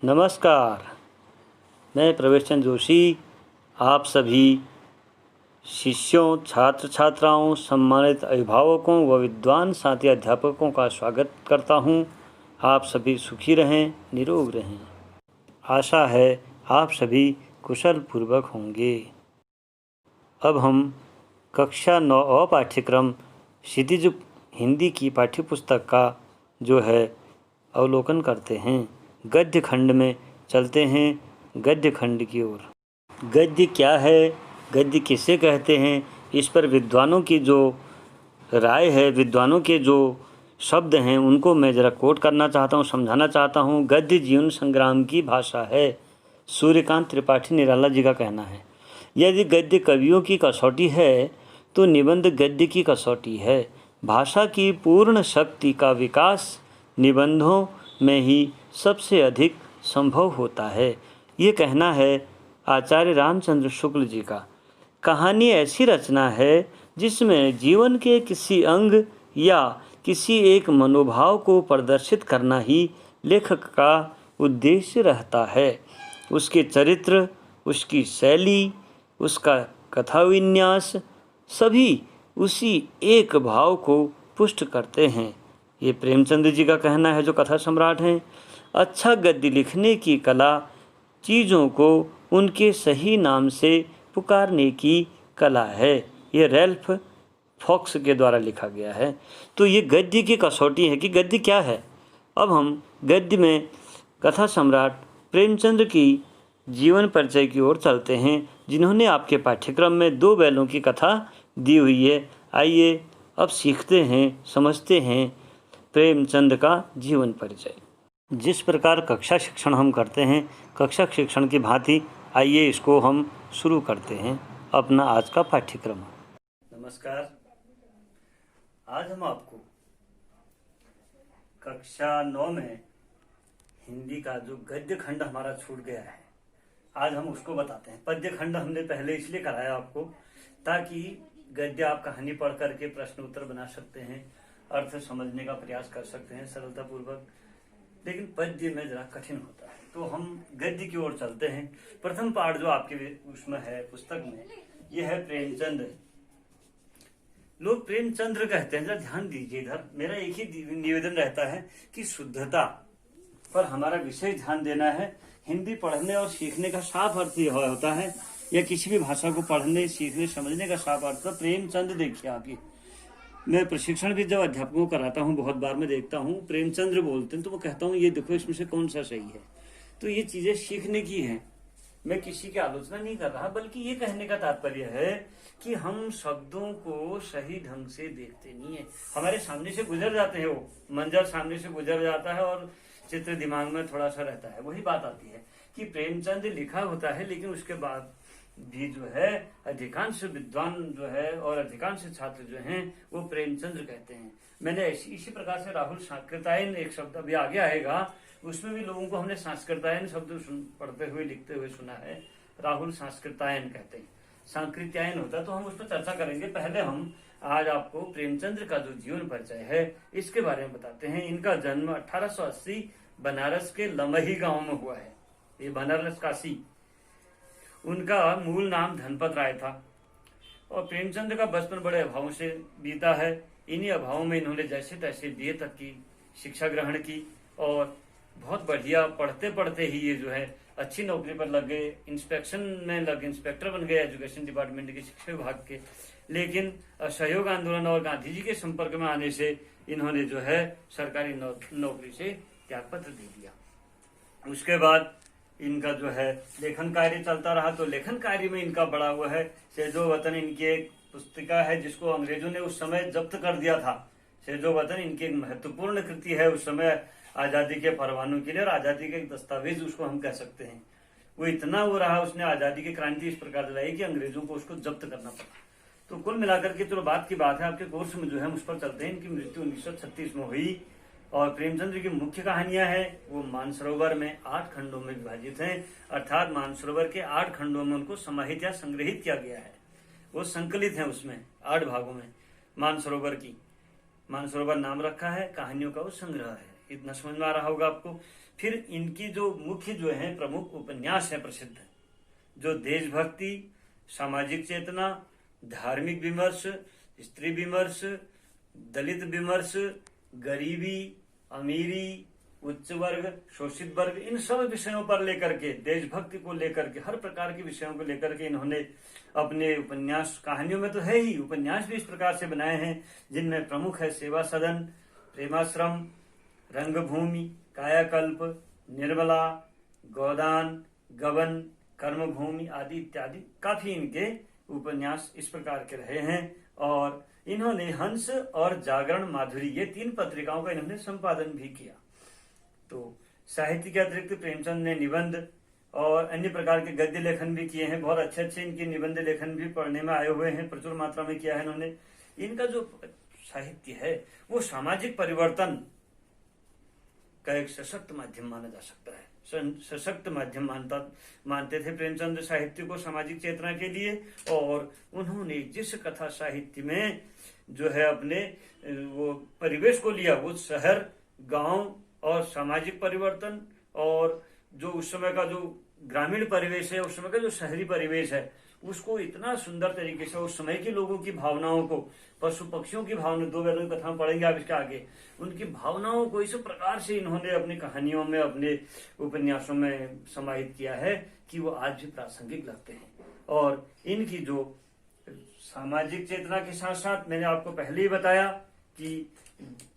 नमस्कार, मैं प्रवेश चंद्र जोशी आप सभी शिष्यों, छात्र छात्राओं, सम्मानित अभिभावकों व विद्वान साथी अध्यापकों का स्वागत करता हूं। आप सभी सुखी रहें, निरोग रहें। आशा है आप सभी कुशल पूर्वक होंगे। अब हम कक्षा 9 पाठ्यक्रम क्षितिज हिंदी की पाठ्यपुस्तक का जो है अवलोकन करते हैं। गद्य खंड में चलते हैं, गद्य खंड की ओर। गद्य क्या है, गद्य किसे कहते हैं, इस पर विद्वानों की जो राय है, विद्वानों के जो शब्द हैं, उनको मैं ज़रा कोट करना चाहता हूँ, समझाना चाहता हूँ। गद्य जीवन संग्राम की भाषा है, सूर्यकांत त्रिपाठी निराला जी का कहना है। यदि गद्य कवियों की कसौटी है तो निबंध गद्य की कसौटी है। भाषा की पूर्ण शक्ति का विकास निबंधों में ही सबसे अधिक संभव होता है। ये कहना है आचार्य रामचंद्र शुक्ल जी का। कहानी ऐसी रचना है जिसमें जीवन के किसी अंग या किसी एक मनोभाव को प्रदर्शित करना ही लेखक का उद्देश्य रहता है। उसके चरित्र, उसकी शैली, उसका कथा विन्यास सभी उसी एक भाव को पुष्ट करते हैं। ये प्रेमचंद जी का कहना है, जो कथा सम्राट हैं। अच्छा गद्य लिखने की कला चीज़ों को उनके सही नाम से पुकारने की कला है। ये रैल्फ फॉक्स के द्वारा लिखा गया है। तो ये गद्य की कसौटी है कि गद्य क्या है। अब हम गद्य में कथा सम्राट प्रेमचंद की जीवन परिचय की ओर चलते हैं, जिन्होंने आपके पाठ्यक्रम में 2 बैलों की कथा दी हुई है। आइए अब सीखते हैं, समझते हैं प्रेमचंद का जीवन परिचय। जिस प्रकार कक्षा शिक्षण हम करते हैं, कक्षा शिक्षण की भांति आइए इसको हम शुरू करते हैं अपना आज का पाठ्यक्रम। नमस्कार, आज हम आपको कक्षा 9 में हिंदी का जो गद्य खंड हमारा छूट गया है, आज हम उसको बताते हैं। पद्य खंड हमने पहले इसलिए कराया आपको ताकि गद्य आप कहानी पढ़ करके प्रश्न उत्तर बना सकते हैं, अर्थ समझने का प्रयास कर सकते हैं सरलता पूर्वक। लेकिन पद्य में जरा कठिन होता है, तो हम गद्य की ओर चलते हैं। प्रथम पाठ जो आपके उसमें है पुस्तक में, यह है प्रेमचंद। लोग प्रेमचंद्र कहते हैं। जरा ध्यान दीजिए, इधर मेरा एक ही निवेदन रहता है कि शुद्धता पर हमारा विशेष ध्यान देना है। हिंदी पढ़ने और सीखने का साफ अर्थ यह होता है, या किसी भी भाषा को पढ़ने, सीखने, समझने का साफ अर्थ। प्रेमचंद देखिए, आप ये मैं प्रशिक्षण भी जब अध्यापकों को कराता हूँ, बहुत बार मैं देखता हूँ प्रेमचंद्र बोलते हैं, तो मैं कहता हूँ ये देखो इसमें से कौन सा सही है। तो ये चीजें सीखने की हैं। मैं किसी की आलोचना नहीं कर रहा, बल्कि ये कहने का तात्पर्य है कि हम शब्दों को सही ढंग से देखते नहीं है। हमारे सामने से गुजर जाते हैं, वो मंजर सामने से गुजर जाता है और चित्र दिमाग में थोड़ा सा रहता है। वही बात आती है कि प्रेमचंद लिखा होता है, लेकिन उसके बाद भी जो है अधिकांश विद्वान जो है और अधिकांश छात्र जो हैं वो प्रेमचंद्र कहते हैं। मैंने इसी प्रकार से राहुल सांस्कृतायन एक शब्द अभी आगे आएगा, उसमें भी लोगों को हमने सांस्कृतायन शब्द पढ़ते हुए लिखते हुए सुना है। राहुल सांस्कृतायन कहते हैं, सांकृत्यायन होता है। तो हम उस पर चर्चा करेंगे। पहले हम आज आपको प्रेमचंद्र का जो जीवन परिचय है इसके बारे में बताते हैं। इनका जन्म 1880 बनारस के लमही गांव में हुआ है। ये बनारस काशी। उनका मूल नाम धनपत राय था और प्रेमचंद का बचपन बड़े अभावों से बीता है। इन्हीं अभावों में इन्होंने जैसे तैसे बीए तक की शिक्षा ग्रहण की और बहुत बढ़िया पढ़ते पढ़ते ही ये जो है अच्छी नौकरी पर लग गए। इंस्पेक्शन में लगे, इंस्पेक्टर बन गए एजुकेशन डिपार्टमेंट के, शिक्षा विभाग के। लेकिन असहयोग आंदोलन और गांधी जी के संपर्क में आने से इन्होंने जो है सरकारी नौकरी से त्यागपत्र दे दिया। उसके बाद इनका जो है लेखन कार्य चलता रहा। तो लेखन कार्य में इनका बड़ा हुआ है शेजो वतन, इनकी एक पुस्तिका है जिसको अंग्रेजों ने उस समय जब्त कर दिया था। शेजो वतन इनकी एक महत्वपूर्ण कृति है उस समय आजादी के परवानों के लिए, और आजादी के एक दस्तावेज उसको हम कह सकते हैं। वो इतना वो रहा, उसने आजादी की क्रांति इस प्रकार दिलाई कि अंग्रेजों को उसको जब्त करना पड़ा। तो कुल मिलाकर के चलो बात की बात है, आपके कोर्स में जो है हम उस पर चलते हैं। इनकी मृत्यु 1936 में हुई और प्रेमचंद्र की मुख्य कहानियां हैं वो मानसरोवर में 8 खंडों में विभाजित हैं। अर्थात मानसरोवर के 8 खंडों में उनको समाहित या संग्रहित किया गया है। वो संकलित है उसमें 8 भागों में। मानसरोवर नाम रखा है, कहानियों का वो संग्रह है। इतना समझ में आ रहा होगा आपको। फिर इनकी जो मुख्य जो है प्रमुख उपन्यास है प्रसिद्ध, जो देशभक्ति, सामाजिक चेतना, धार्मिक विमर्श, स्त्री विमर्श, दलित विमर्श, गरीबी, अमीरी, उच्च वर्ग, शोषित वर्ग, इन सब विषयों पर लेकर के, देशभक्ति को लेकर के, हर प्रकार के विषयों को लेकर के इन्होंने अपने उपन्यास, कहानियों में तो है ही, उपन्यास भी इस प्रकार से बनाए हैं, जिनमें प्रमुख है सेवा सदन, प्रेमाश्रम, रंगभूमि, कायाकल्प, निर्मला, गोदान, गबन, कर्मभूमि आदि इत्यादि काफी इनके उपन्यास इस प्रकार के रहे हैं। और इन्होंने हंस और जागरण, माधुरी, ये 3 पत्रिकाओं का इन्होंने संपादन भी किया। तो साहित्य के अतिरिक्त प्रेमचंद ने निबंध और अन्य प्रकार के गद्य लेखन भी किए हैं। बहुत अच्छे अच्छे इनके निबंध लेखन भी पढ़ने में आए हुए हैं, प्रचुर मात्रा में किया है इन्होंने। इनका जो साहित्य है वो सामाजिक परिवर्तन का एक सशक्त माध्यम माना जा सकता है। सशक्त माध्यम मानते थे प्रेमचंद साहित्य को सामाजिक चेतना के लिए। और उन्होंने जिस कथा साहित्य में जो है अपने वो परिवेश को लिया, वो शहर, गांव और सामाजिक परिवर्तन, और जो उस समय का जो ग्रामीण परिवेश है, उस समय का जो शहरी परिवेश है, उसको इतना सुंदर तरीके से उस समय के लोगों की भावनाओं को, पशु पक्षियों की भावना, 2 बैलों की कथा पढ़ेंगे आप इसके आगे, उनकी भावनाओं को इस प्रकार से इन्होंने अपनी कहानियों में, अपने उपन्यासों में समाहित किया है कि वो आज भी प्रासंगिक लगते हैं। और इनकी जो सामाजिक चेतना के साथ साथ मैंने आपको पहले ही बताया कि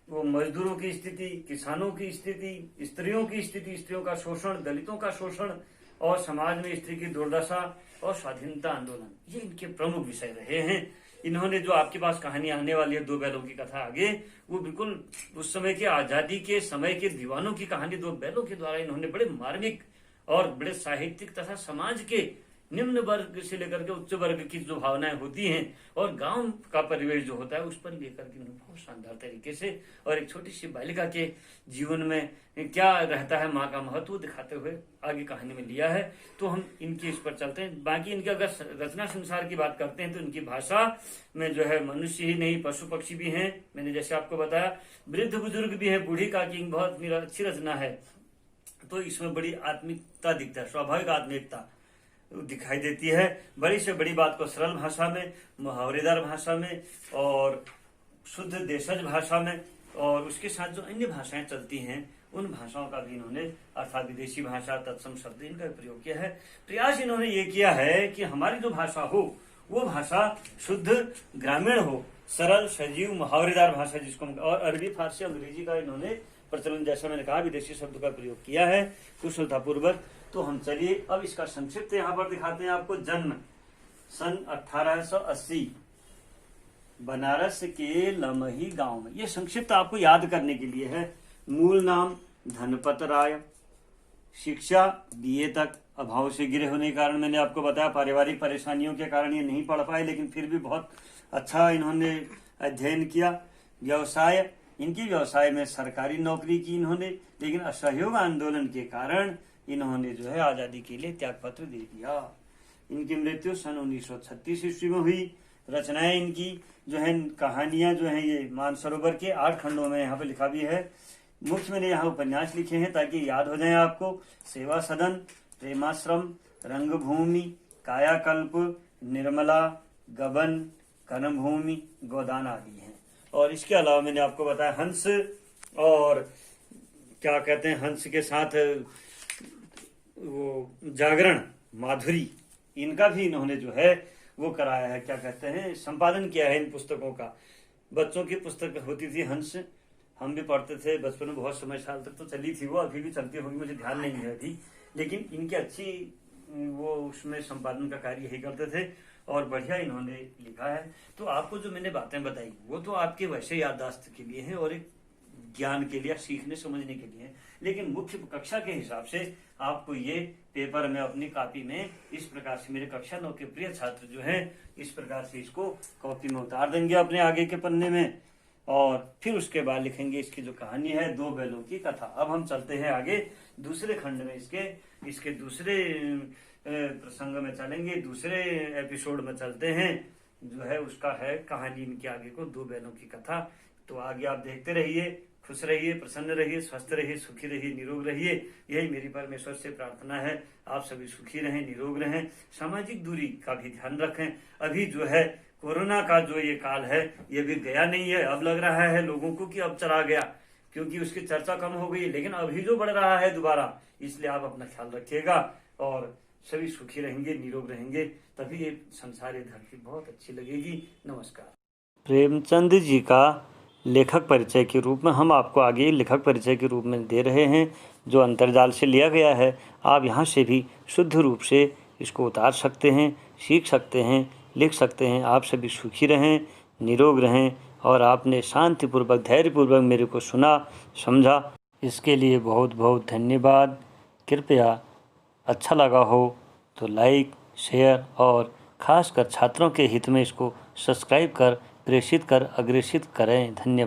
वो मजदूरों की स्थिति, किसानों की स्थिति, स्त्रियों की स्थिति, स्त्रियों का शोषण, दलितों का शोषण, और समाज में स्त्री की दुर्दशा और स्वाधीनता आंदोलन, ये इनके प्रमुख विषय रहे हैं। इन्होंने जो आपके पास कहानी आने वाली है 2 बैलों की कथा आगे, वो बिल्कुल उस समय के आजादी के समय के दीवानों की कहानी 2 बैलों के द्वारा इन्होंने बड़े मार्मिक और बड़े साहित्यिक तथा समाज के निम्न वर्ग से लेकर के उच्च वर्ग की जो भावनाएं होती हैं और गांव का परिवेश जो होता है उस पर लेकर के उन्होंने बहुत शानदार तरीके से, और एक छोटी सी बालिका के जीवन में क्या रहता है, माँ का महत्व दिखाते हुए आगे कहानी में लिया है। तो हम इनकी इस पर चलते हैं। बाकी इनके अगर रचना संसार की बात करते हैं तो इनकी भाषा में जो है मनुष्य ही नहीं, पशु पक्षी भी हैं, मैंने जैसे आपको बताया, वृद्ध बुजुर्ग भी है, बूढ़ी का किंग, बहुत अच्छी रचना है। तो इसमें बड़ी आत्मिकता दिखता है, स्वाभाविक आत्मिकता दिखाई देती है। बड़ी से बड़ी बात को सरल भाषा में, मुहावरेदार भाषा में और शुद्ध देशज भाषा में, और उसके साथ जो अन्य भाषाएं चलती हैं उन भाषाओं का भी इन्होंने, अर्थात विदेशी भाषा, तत्सम शब्द, इनका प्रयोग किया है। प्रयास इन्होंने ये किया है कि हमारी जो भाषा हो वो भाषा शुद्ध ग्रामीण हो, सरल, सजीव, मुहावरेदार भाषा जिसको, और अरबी, फारसी, अंग्रेजी का इन्होंने प्रचलन, जैसा मैंने कहा, विदेशी शब्द का प्रयोग किया है कुशलतापूर्वक। तो हम चलिए अब इसका संक्षिप्त यहाँ पर दिखाते हैं आपको। जन्म सन 1880, बनारस के लमही गांव में। ये संक्षिप्त आपको याद करने के लिए है। मूल नाम धनपत राय, शिक्षा BA तक, अभाव से गिरे होने के कारण मैंने आपको बताया, पारिवारिक परेशानियों के कारण ये नहीं पढ़ पाए, लेकिन फिर भी बहुत अच्छा इन्होंने अध्ययन किया। व्यवसाय, इनकी व्यवसाय में सरकारी नौकरी की इन्होंने, लेकिन असहयोग आंदोलन के कारण इन्होंने जो है आजादी के लिए त्यागपत्र दे दिया। इनकी मृत्यु सन 1936 ईस्वी में हुई। रचनाएं इनकी जो है, कहानियां जो है, ये मानसरोवर के 8 खंडों में यहाँ पे लिखा भी है। मुख्य मैंने यहाँ उपन्यास लिखे हैं ताकि याद हो जाए आपको। सेवा सदन, प्रेमाश्रम, रंगभूमि, कायाकल्प, निर्मला, गबन, कर्मभूमि, गोदान आदि हैं। और इसके अलावा मैंने आपको बताया हंस, और क्या कहते हैं, हंस के साथ वो जागरण, माधुरी, इनका भी इन्होंने जो है वो कराया है, क्या कहते हैं, संपादन किया है इन पुस्तकों का। बच्चों की पुस्तक होती थी हंस, हम भी पढ़ते थे बचपन में, बहुत समय साल तक तो चली थी वो, अभी भी चलती होगी, मुझे ध्यान नहीं है अभी, लेकिन इनकी अच्छी वो उसमें संपादन का कार्य यही करते थे और बढ़िया इन्होंने लिखा है। तो आपको जो मैंने बातें बताई वो तो आपके वैसे याददाश्त के लिए है और एक ज्ञान के लिए, सीखने समझने के लिए, लेकिन मुख्य कक्षा के हिसाब से आपको ये पेपर में अपनी कॉपी में इस प्रकार से, मेरे कक्षा 9 के प्रिय छात्र जो हैं इस प्रकार से इसको कॉपी में उतार देंगे अपने आगे के पन्ने में, और फिर उसके बाद लिखेंगे इसकी जो कहानी है 2 बैलों की कथा। अब हम चलते हैं आगे दूसरे खंड में, इसके दूसरे प्रसंग में चलेंगे, दूसरे एपिसोड में चलते हैं, जो है उसका है कहानी इनके आगे को 2 बैलों की कथा। तो आगे आप देखते रहिए। खुश रहिए, प्रसन्न रहिए, स्वस्थ रहिए, सुखी रहिए, निरोग रहिए। यही मेरी परमेश्वर से प्रार्थना है। आप सभी सुखी रहें, निरोग रहें, सामाजिक दूरी का भी ध्यान रखें। अभी जो है कोरोना का जो ये काल है ये भी गया नहीं है। अब लग रहा है लोगों को कि अब चला गया, क्योंकि उसकी चर्चा कम हो गई, लेकिन अभी जो बढ़ रहा है दोबारा। इसलिए आप अपना ख्याल रखिएगा और सभी सुखी रहेंगे, निरोग रहेंगे, तभी ये संसार, ये धरती बहुत अच्छी लगेगी। नमस्कार। प्रेमचंद जी का लेखक परिचय के रूप में हम आपको आगे लेखक परिचय के रूप में दे रहे हैं, जो अंतर्जाल से लिया गया है। आप यहाँ से भी शुद्ध रूप से इसको उतार सकते हैं, सीख सकते हैं, लिख सकते हैं। आप सभी सुखी रहें, निरोग रहें। और आपने शांतिपूर्वक, धैर्यपूर्वक मेरे को सुना, समझा, इसके लिए बहुत बहुत धन्यवाद। कृपया अच्छा लगा हो तो लाइक, शेयर और ख़ासकर छात्रों के हित में इसको सब्सक्राइब कर, प्रेषित कर, अग्रेषित करें। धन्यवाद।